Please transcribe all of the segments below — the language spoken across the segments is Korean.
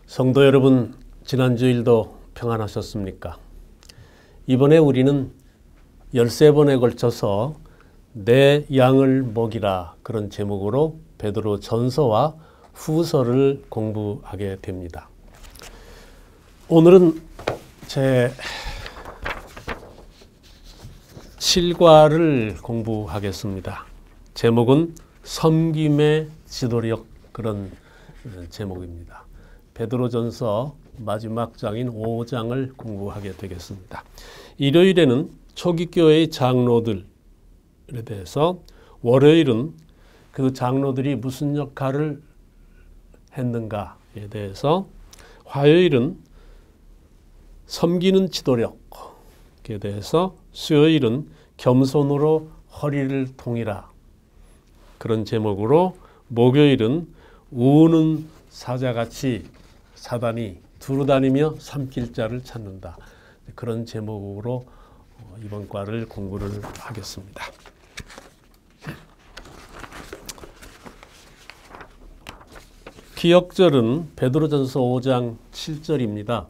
성도 여러분, 지난 주일도 평안하셨습니까? 이번에 우리는 13번에 걸쳐서 내 양을 먹이라, 그런 제목으로 베드로 전서와 후서를 공부하게 됩니다. 오늘은 제 7과를 공부하겠습니다. 제목은 섬김의 지도력, 그런 제목입니다. 베드로전서 마지막 장인 5장을 공부하게 되겠습니다. 일요일에는 초기교회의 장로들에 대해서, 월요일은 그 장로들이 무슨 역할을 했는가에 대해서, 화요일은 섬기는 지도력에 대해서, 수요일은 겸손으로 허리를 통이라, 그런 제목으로, 목요일은 우는 사자같이 사단이 두루다니며 삼킬 자를 찾는다, 그런 제목으로 이번 과를 공부를 하겠습니다. 기억절은 베드로전서 5장 7절입니다.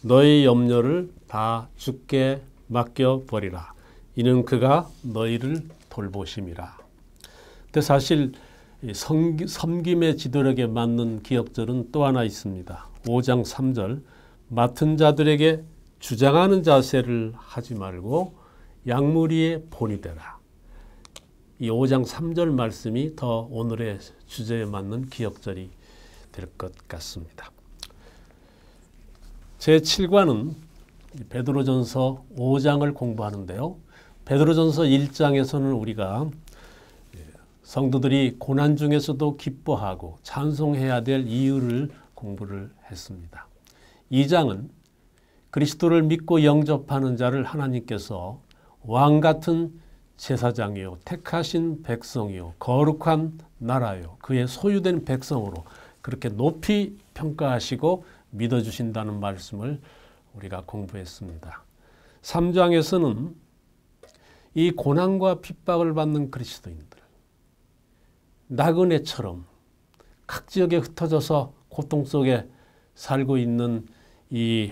너희 염려를 다 주께 맡겨버리라. 이는 그가 너희를 돌보심이라. 근데 사실 섬김의 지도력에 맞는 기억절은 또 하나 있습니다. 5장 3절, 맡은 자들에게 주장하는 자세를 하지 말고 양무리의 본이 되라. 이 5장 3절 말씀이 더 오늘의 주제에 맞는 기억절이 될 것 같습니다. 제7과는 베드로전서 5장을 공부하는데요. 베드로전서 1장에서는 우리가 성도들이 고난 중에서도 기뻐하고 찬송해야 될 이유를 공부를 했습니다. 2장은 그리스도를 믿고 영접하는 자를 하나님께서 왕같은 제사장이요, 택하신 백성이요, 거룩한 나라요, 그의 소유된 백성으로 그렇게 높이 평가하시고 믿어주신다는 말씀을 우리가 공부했습니다. 3장에서는 이 고난과 핍박을 받는 그리스도인들, 나그네처럼 각 지역에 흩어져서 고통 속에 살고 있는 이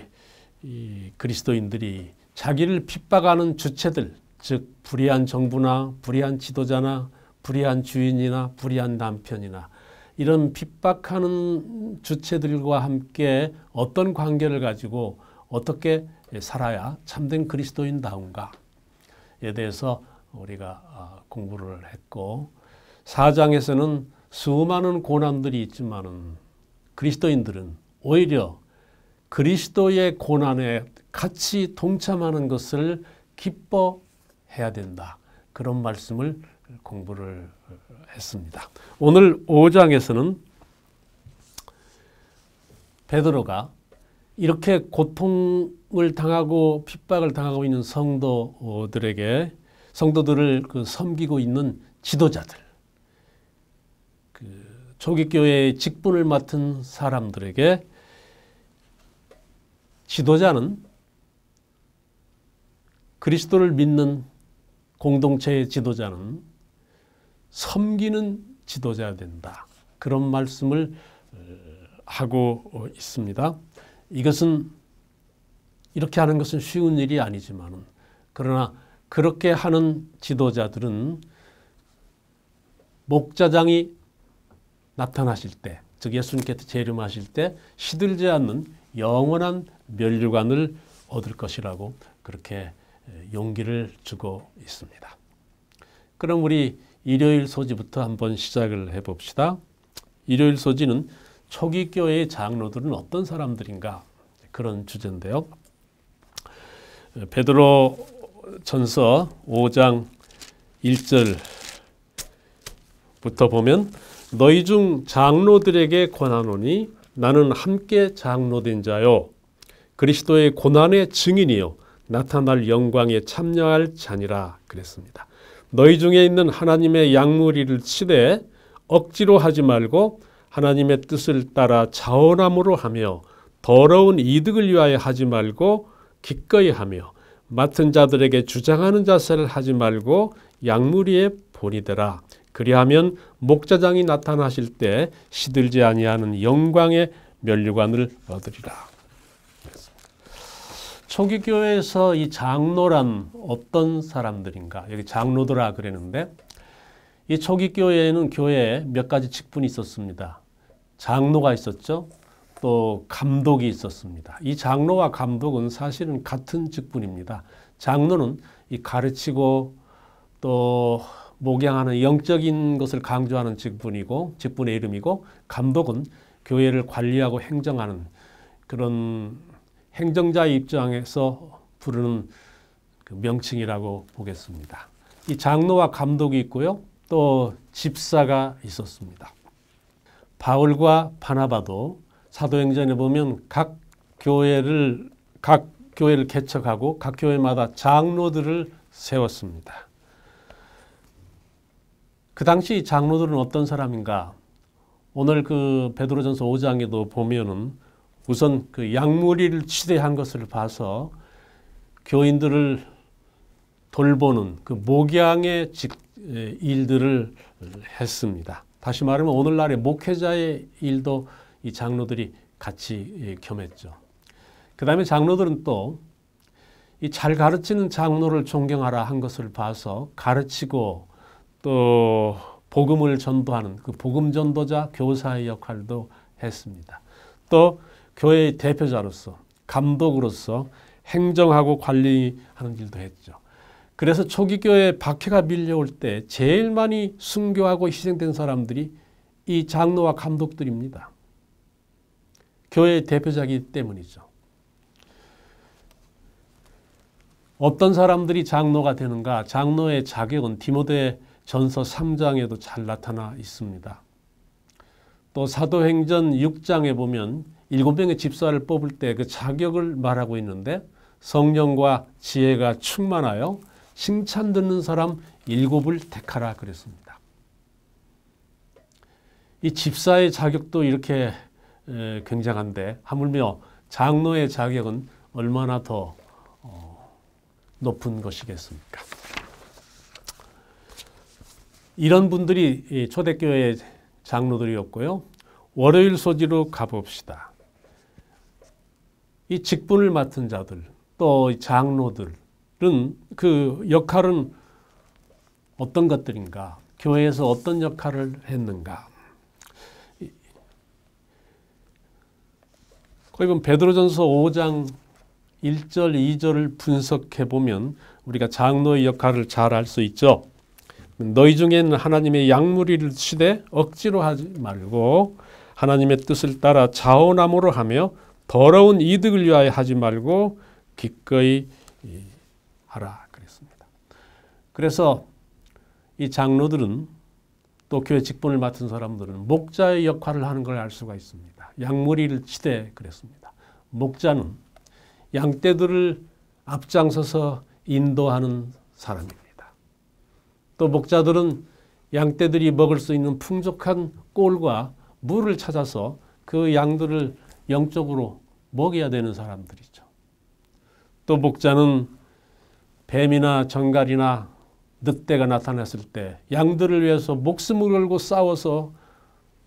그리스도인들이 자기를 핍박하는 주체들, 즉 불의한 정부나 불의한 지도자나 불의한 주인이나 불의한 남편이나 이런 핍박하는 주체들과 함께 어떤 관계를 가지고 어떻게 살아야 참된 그리스도인다운가에 대해서 우리가 공부를 했고, 4장에서는 수많은 고난들이 있지만은 그리스도인들은 오히려 그리스도의 고난에 같이 동참하는 것을 기뻐해야 된다, 그런 말씀을 공부를 했습니다. 오늘 5장에서는 베드로가 이렇게 고통을 당하고 핍박을 당하고 있는 성도들을 섬기고 있는 지도자들, 초기교회의 직분을 맡은 사람들에게, 지도자는 그리스도를 믿는 공동체의 지도자는 섬기는 지도자가 된다, 그런 말씀을 하고 있습니다. 이것은 이렇게 하는 것은 쉬운 일이 아니지만, 그러나 그렇게 하는 지도자들은 목자장이 나타나실 때, 즉 예수님께서 재림하실 때 시들지 않는 영원한 면류관을 얻을 것이라고 그렇게 용기를 주고 있습니다. 그럼 우리 일요일 소지부터 한번 시작을 해봅시다. 일요일 소지는 초기 교회의 장로들은 어떤 사람들인가, 그런 주제인데요. 베드로 전서 5장 1절부터 보면, 너희 중 장로들에게 권하노니 나는 함께 장로된 자요, 그리스도의 고난의 증인이요, 나타날 영광에 참여할 자니라, 그랬습니다. 너희 중에 있는 하나님의 양무리를 치되 억지로 하지 말고 하나님의 뜻을 따라 자원함으로 하며, 더러운 이득을 위하여 하지 말고 기꺼이 하며, 맡은 자들에게 주장하는 자세를 하지 말고 양무리의 본이 되라. 그리하면 목자장이 나타나실 때 시들지 아니하는 영광의 면류관을 얻으리라. 초기 교회에서 이 장로란 어떤 사람들인가? 여기 장로들아 그랬는데 이 초기 교회에는 교회에 몇 가지 직분이 있었습니다. 장로가 있었죠. 또 감독이 있었습니다. 이 장로와 감독은 사실은 같은 직분입니다. 장로는 이 가르치고 또 목양하는 영적인 것을 강조하는 직분이고 직분의 이름이고 감독은 교회를 관리하고 행정하는 그런 행정자의 입장에서 부르는 그 명칭이라고 보겠습니다. 이 장로와 감독이 있고요. 또 집사가 있었습니다. 바울과 바나바도 사도행전에 보면 각 교회를 개척하고 각 교회마다 장로들을 세웠습니다. 그 당시 장로들은 어떤 사람인가? 오늘 그 베드로전서 5장에도 보면은 우선 그 양무리를 치대한 것을 봐서 교인들을 돌보는 그 목양의 일들을 했습니다. 다시 말하면 오늘날의 목회자의 일도 이 장로들이 같이 겸했죠. 그 다음에 장로들은 또 이 잘 가르치는 장로를 존경하라 한 것을 봐서 가르치고 또 복음을 전도하는 그 복음 전도자 교사의 역할도 했습니다. 또 교회의 대표자로서 감독으로서 행정하고 관리하는 일도 했죠. 그래서 초기 교회에 박해가 밀려올 때 제일 많이 순교하고 희생된 사람들이 이 장로와 감독들입니다. 교회의 대표자이기 때문이죠. 어떤 사람들이 장로가 되는가? 장로의 자격은 디모데전서 3장에도 잘 나타나 있습니다. 또 사도행전 6장에 보면 7명의 집사를 뽑을 때 그 자격을 말하고 있는데 성령과 지혜가 충만하여 칭찬 듣는 사람 7을 택하라 그랬습니다. 이 집사의 자격도 이렇게 굉장한데 하물며 장로의 자격은 얼마나 더 높은 것이겠습니까? 이런 분들이 초대교회의 장로들이었고요. 월요일 소지로 가봅시다. 이 직분을 맡은 자들 또 장로들은 그 역할은 어떤 것들인가? 교회에서 어떤 역할을 했는가? 거기 베드로전서 5장 1절, 2절을 분석해 보면 우리가 장로의 역할을 잘 알 수 있죠. 너희 중에는 하나님의 양무리를 치되 억지로 하지 말고 하나님의 뜻을 따라 자원함으로 하며 더러운 이득을 위하여 하지 말고 기꺼이 하라 그랬습니다. 그래서 이 장로들은 또 교회 직분을 맡은 사람들은 목자의 역할을 하는 걸 알 수가 있습니다. 양무리를 치되 그랬습니다. 목자는 양떼들을 앞장서서 인도하는 사람입니다. 또 목자들은 양떼들이 먹을 수 있는 풍족한 꼴과 물을 찾아서 그 양들을 영적으로 먹여야 되는 사람들이죠. 또 목자는 뱀이나 정갈이나 늑대가 나타났을 때 양들을 위해서 목숨을 걸고 싸워서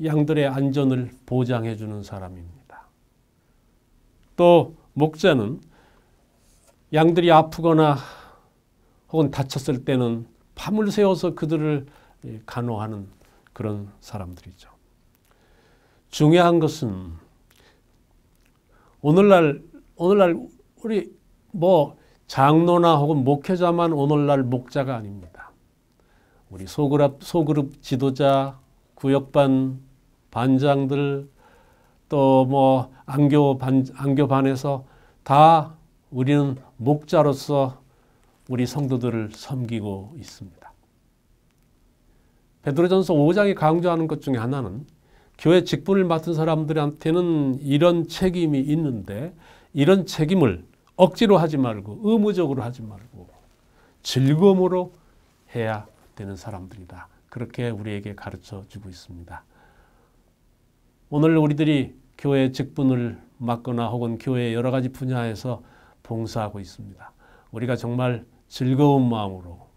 양들의 안전을 보장해 주는 사람입니다. 또 목자는 양들이 아프거나 혹은 다쳤을 때는 밤을 새워서 그들을 간호하는 그런 사람들이죠. 중요한 것은 오늘날 우리 장로나 혹은 목회자만 오늘날 목자가 아닙니다. 우리 소그룹 지도자, 구역반 반장들 또 안교반에서 다 우리는 목자로서 우리 성도들을 섬기고 있습니다. 베드로전서 5장이 강조하는 것 중에 하나는 교회 직분을 맡은 사람들한테는 이런 책임이 있는데 이런 책임을 억지로 하지 말고 의무적으로 하지 말고 즐거움으로 해야 되는 사람들이다. 그렇게 우리에게 가르쳐 주고 있습니다. 오늘 우리들이 교회 직분을 맡거나 혹은 교회의 여러 가지 분야에서 봉사하고 있습니다. 우리가 정말 즐거운 마음으로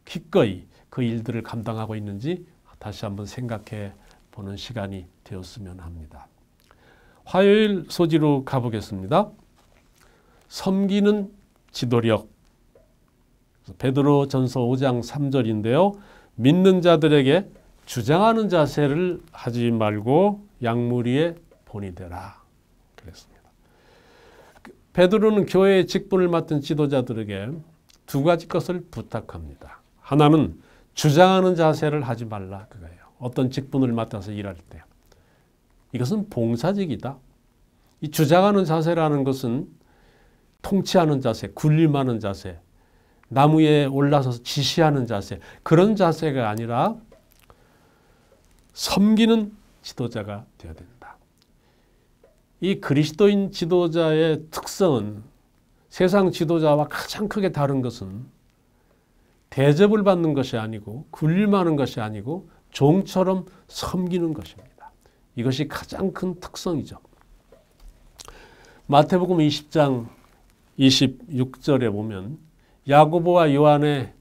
기꺼이 그 일들을 감당하고 있는지 다시 한번 생각해 보는 시간이 되었으면 합니다. 화요일 소지로 가보겠습니다. 섬기는 지도력. 베드로전서 5장 3절인데요. 믿는 자들에게 주장하는 자세를 하지 말고 양무리의 본이 되라. 그랬습니다. 베드로는 교회의 직분을 맡은 지도자들에게 두 가지 것을 부탁합니다. 하나는 주장하는 자세를 하지 말라 그거예요. 어떤 직분을 맡아서 일할 때. 이것은 봉사직이다. 이 주장하는 자세라는 것은 통치하는 자세, 군림하는 자세, 나무 위에 올라서서 지시하는 자세, 그런 자세가 아니라 섬기는 지도자가 되어야 된다. 이 그리스도인 지도자의 특성은 세상 지도자와 가장 크게 다른 것은 대접을 받는 것이 아니고 군림하는 것이 아니고 종처럼 섬기는 것입니다. 이것이 가장 큰 특성이죠. 마태복음 20장 26절에 보면 야고보와 요한의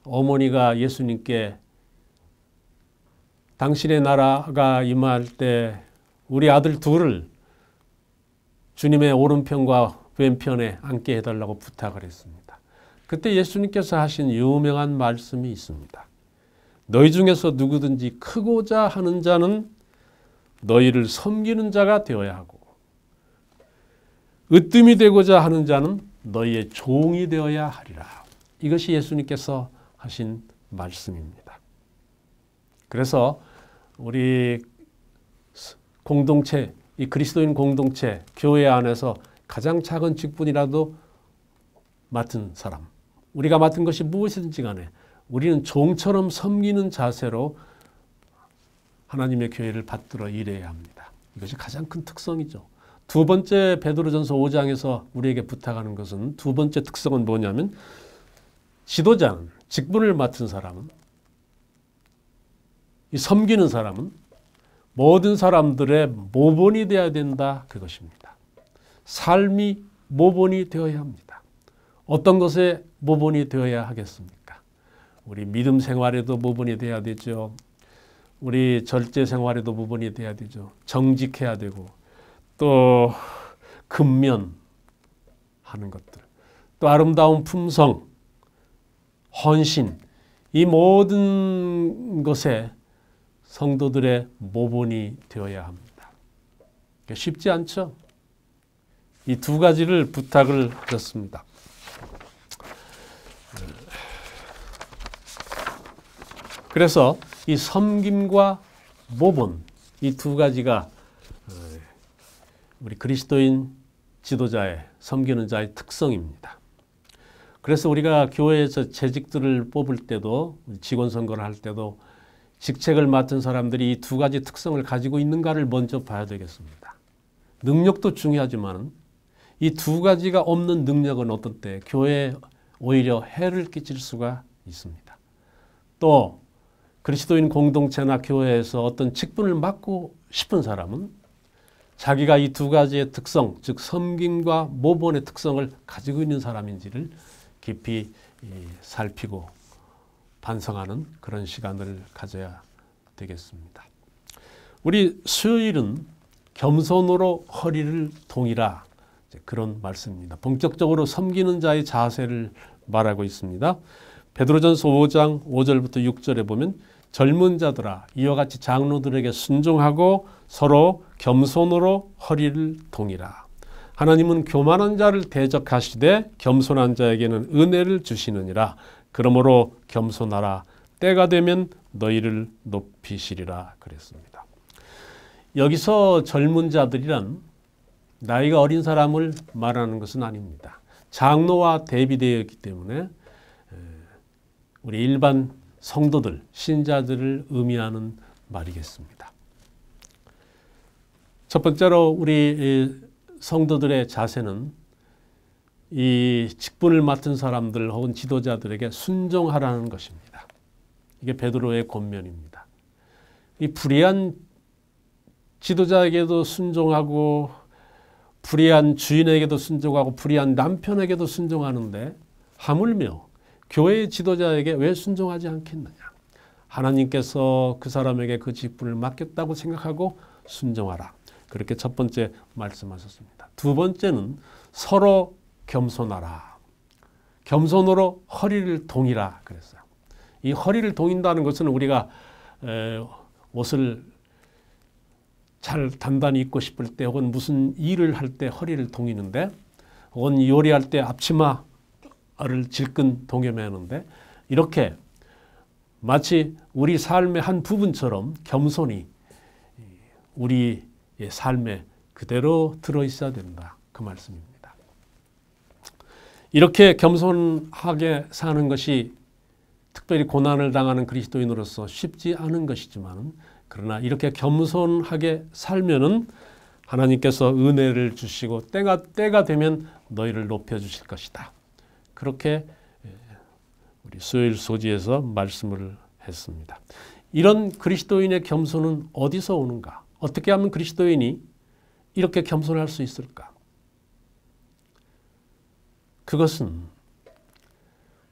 어머니가 예수님께 당신의 나라가 임할 때 우리 아들 둘을 주님의 오른편과 왼편에 앉게 해달라고 부탁을 했습니다. 그때 예수님께서 하신 유명한 말씀이 있습니다. 너희 중에서 누구든지 크고자 하는 자는 너희를 섬기는 자가 되어야 하고 으뜸이 되고자 하는 자는 너희의 종이 되어야 하리라. 이것이 예수님께서 하신 말씀입니다. 그래서 우리 공동체, 이 그리스도인 공동체, 교회 안에서 가장 작은 직분이라도 맡은 사람, 우리가 맡은 것이 무엇이든지 간에 우리는 종처럼 섬기는 자세로 하나님의 교회를 받들어 일해야 합니다. 이것이 가장 큰 특성이죠. 두 번째 베드로전서 5장에서 우리에게 부탁하는 것은 두 번째 특성은 뭐냐면 지도자는, 직분을 맡은 사람은, 이 섬기는 사람은 모든 사람들의 모본이 되어야 된다, 그것입니다. 삶이 모본이 되어야 합니다. 어떤 것에 모본이 되어야 하겠습니까? 우리 믿음 생활에도 모본이 되어야 되죠. 우리 절제 생활에도 모본이 되어야 되죠. 정직해야 되고 또 근면하는 것들, 또 아름다운 품성, 헌신, 이 모든 것에 성도들의 모본이 되어야 합니다. 쉽지 않죠? 이 두 가지를 부탁을 하셨습니다. 그래서 이 섬김과 모본, 이 두 가지가 우리 그리스도인 지도자의, 섬기는 자의 특성입니다. 그래서 우리가 교회에서 재직들을 뽑을 때도, 직원 선거를 할 때도 직책을 맡은 사람들이 이 두 가지 특성을 가지고 있는가를 먼저 봐야 되겠습니다. 능력도 중요하지만 이 두 가지가 없는 능력은 어떤 때 교회에 오히려 해를 끼칠 수가 있습니다. 또 그리스도인 공동체나 교회에서 어떤 직분을 맡고 싶은 사람은 자기가 이 두 가지의 특성, 즉 섬김과 모본의 특성을 가지고 있는 사람인지를 깊이 살피고 반성하는 그런 시간을 가져야 되겠습니다. 우리 수요일은 겸손으로 허리를 동이라, 그런 말씀입니다. 본격적으로 섬기는 자의 자세를 말하고 있습니다. 베드로전서 5장 5절부터 6절에 보면 젊은 자들아 이와 같이 장로들에게 순종하고 서로 겸손으로 허리를 동이라. 하나님은 교만한 자를 대적하시되 겸손한 자에게는 은혜를 주시느니라. 그러므로 겸손하라. 때가 되면 너희를 높이시리라 그랬습니다. 여기서 젊은 자들이란 나이가 어린 사람을 말하는 것은 아닙니다. 장로와 대비되어 있기 때문에 우리 일반 성도들, 신자들을 의미하는 말이겠습니다. 첫 번째로 우리 성도들의 자세는 이 직분을 맡은 사람들 혹은 지도자들에게 순종하라는 것입니다. 이게 베드로의 권면입니다. 이 불의한 지도자에게도 순종하고 불의한 주인에게도 순종하고 불의한 남편에게도 순종하는데 하물며 교회의 지도자에게 왜 순종하지 않겠느냐. 하나님께서 그 사람에게 그 직분을 맡겼다고 생각하고 순종하라. 그렇게 첫 번째 말씀하셨습니다. 두 번째는 서로 겸손하라. 겸손으로 허리를 동이라 그랬어요. 이 허리를 동인다는 것은 우리가 옷을 잘 단단히 입고 싶을 때 혹은 무슨 일을 할 때 허리를 동이는데 혹은 요리할 때 앞치마를 질끈 동여매는데 이렇게 마치 우리 삶의 한 부분처럼 겸손이 우리의 삶에 그대로 들어있어야 된다. 그 말씀입니다. 이렇게 겸손하게 사는 것이 특별히 고난을 당하는 그리스도인으로서 쉽지 않은 것이지만 그러나 이렇게 겸손하게 살면은 하나님께서 은혜를 주시고 때가 되면 너희를 높여주실 것이다. 그렇게 우리 수요일 소지에서 말씀을 했습니다. 이런 그리스도인의 겸손은 어디서 오는가? 어떻게 하면 그리스도인이 이렇게 겸손할 수 있을까? 그것은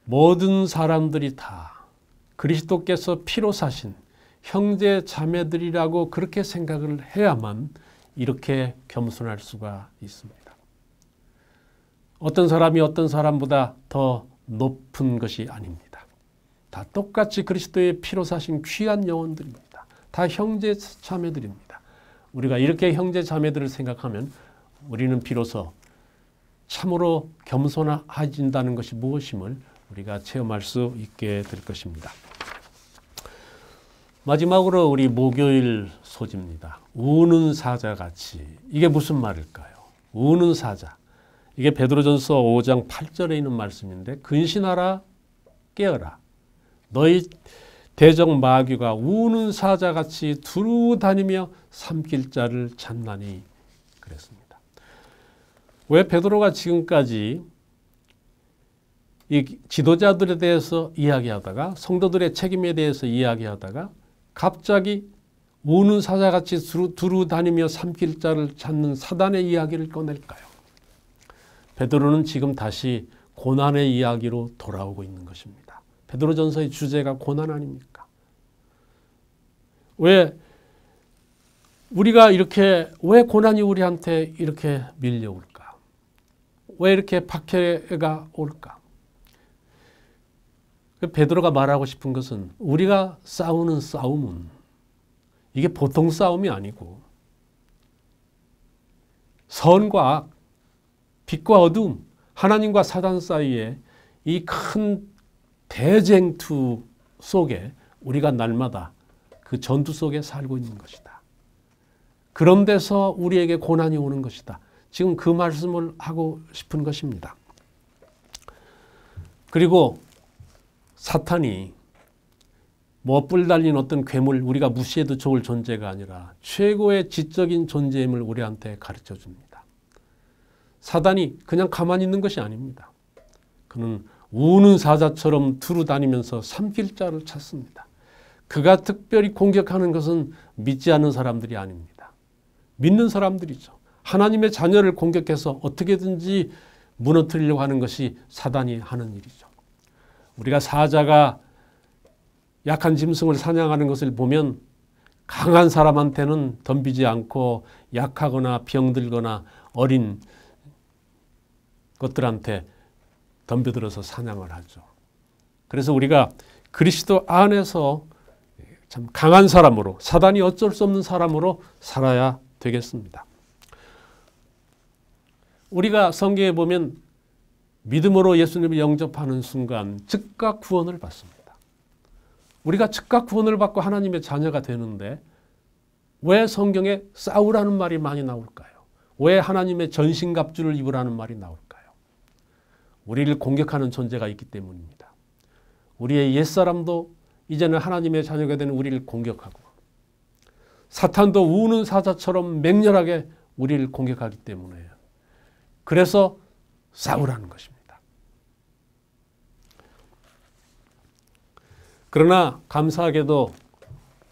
모든 사람들이 다 그리스도께서 피로 사신 형제 자매들이라고 그렇게 생각을 해야만 이렇게 겸손할 수가 있습니다. 어떤 사람이 어떤 사람보다 더 높은 것이 아닙니다. 다 똑같이 그리스도의 피로 사신 귀한 영혼들입니다. 다 형제 자매들입니다. 우리가 이렇게 형제 자매들을 생각하면 우리는 비로소 참으로 겸손해진다는 것이 무엇임을 우리가 체험할 수 있게 될 것입니다. 마지막으로 우리 목요일 소지입니다. 우는 사자같이. 이게 무슨 말일까요? 우는 사자. 이게 베드로전서 5장 8절에 있는 말씀인데 근신하라 깨어라. 너희 대적 마귀가 우는 사자같이 두루 다니며 삼킬 자를 찾나니 그랬습니다. 왜 베드로가 지금까지 이 지도자들에 대해서 이야기하다가 성도들의 책임에 대해서 이야기하다가 갑자기 우는 사자같이 두루 다니며 삼킬 자를 찾는 사단의 이야기를 꺼낼까요? 베드로는 지금 다시 고난의 이야기로 돌아오고 있는 것입니다. 베드로전서의 주제가 고난 아닙니까? 왜 고난이 우리한테 이렇게 밀려올까? 왜 이렇게 박해가 올까? 베드로가 말하고 싶은 것은 우리가 싸우는 싸움은 이게 보통 싸움이 아니고 선과 악, 빛과 어둠, 하나님과 사단 사이에 이 큰 대쟁투 속에 우리가 날마다 그 전투 속에 살고 있는 것이다. 그런 데서 우리에게 고난이 오는 것이다. 지금 그 말씀을 하고 싶은 것입니다. 그리고 사탄이 뿔 달린 어떤 괴물, 우리가 무시해도 좋을 존재가 아니라 최고의 지적인 존재임을 우리한테 가르쳐 줍니다. 사단이 그냥 가만히 있는 것이 아닙니다. 그는 우는 사자처럼 두루 다니면서 삼킬 자를 찾습니다. 그가 특별히 공격하는 것은 믿지 않는 사람들이 아닙니다. 믿는 사람들이죠. 하나님의 자녀를 공격해서 어떻게든지 무너뜨리려고 하는 것이 사단이 하는 일이죠. 우리가 사자가 약한 짐승을 사냥하는 것을 보면 강한 사람한테는 덤비지 않고 약하거나 병들거나 어린 것들한테 덤벼들어서 사냥을 하죠. 그래서 우리가 그리스도 안에서 참 강한 사람으로, 사단이 어쩔 수 없는 사람으로 살아야 되겠습니다. 우리가 성경에 보면 믿음으로 예수님을 영접하는 순간 즉각 구원을 받습니다. 우리가 즉각 구원을 받고 하나님의 자녀가 되는데 왜 성경에 싸우라는 말이 많이 나올까요? 왜 하나님의 전신갑주를 입으라는 말이 나올까요? 우리를 공격하는 존재가 있기 때문입니다. 우리의 옛사람도 이제는 하나님의 자녀가 되는 우리를 공격하고 사탄도 우는 사자처럼 맹렬하게 우리를 공격하기 때문에 그래서 싸우라는 것입니다. 그러나 감사하게도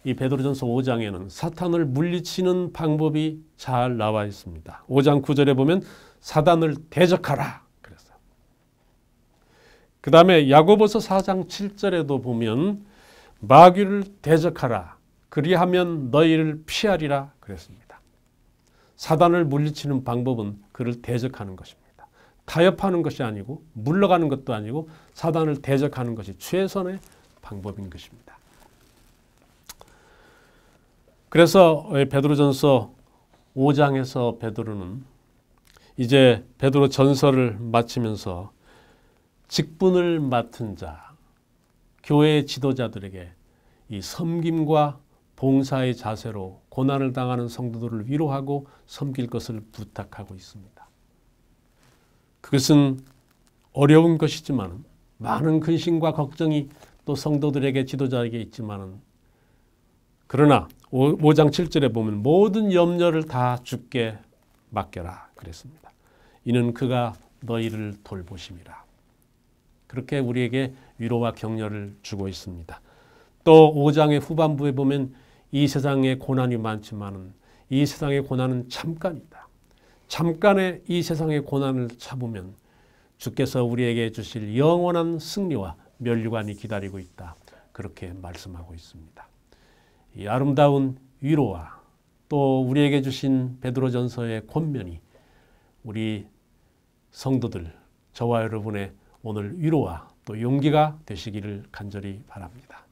이 베드로전서 5장에는 사탄을 물리치는 방법이 잘 나와 있습니다. 5장 9절에 보면 사단을 대적하라 그랬어요. 그 다음에 야고보서 4장 7절에도 보면 마귀를 대적하라 그리하면 너희를 피하리라 그랬습니다. 사단을 물리치는 방법은 그를 대적하는 것입니다. 타협하는 것이 아니고 물러가는 것도 아니고 사단을 대적하는 것이 최선의 방법인 것입니다. 그래서 베드로전서 5장에서 베드로는 이제 베드로 전서를 마치면서 직분을 맡은 자, 교회 지도자들에게 이 섬김과 봉사의 자세로 고난을 당하는 성도들을 위로하고 섬길 것을 부탁하고 있습니다. 그것은 어려운 것이지만 많은 근심과 걱정이 또 성도들에게 지도자에게 있지만 그러나 5장 7절에 보면 모든 염려를 다 주께 맡겨라 그랬습니다. 이는 그가 너희를 돌보심이라. 그렇게 우리에게 위로와 격려를 주고 있습니다. 또 5장의 후반부에 보면 이 세상에 고난이 많지만 이 세상의 고난은 잠깐이다. 잠깐의 이 세상의 고난을 참으면 주께서 우리에게 주실 영원한 승리와 면류관이 기다리고 있다. 그렇게 말씀하고 있습니다. 이 아름다운 위로와 또 우리에게 주신 베드로전서의 권면이 우리 성도들, 저와 여러분의 오늘 위로와 또 용기가 되시기를 간절히 바랍니다.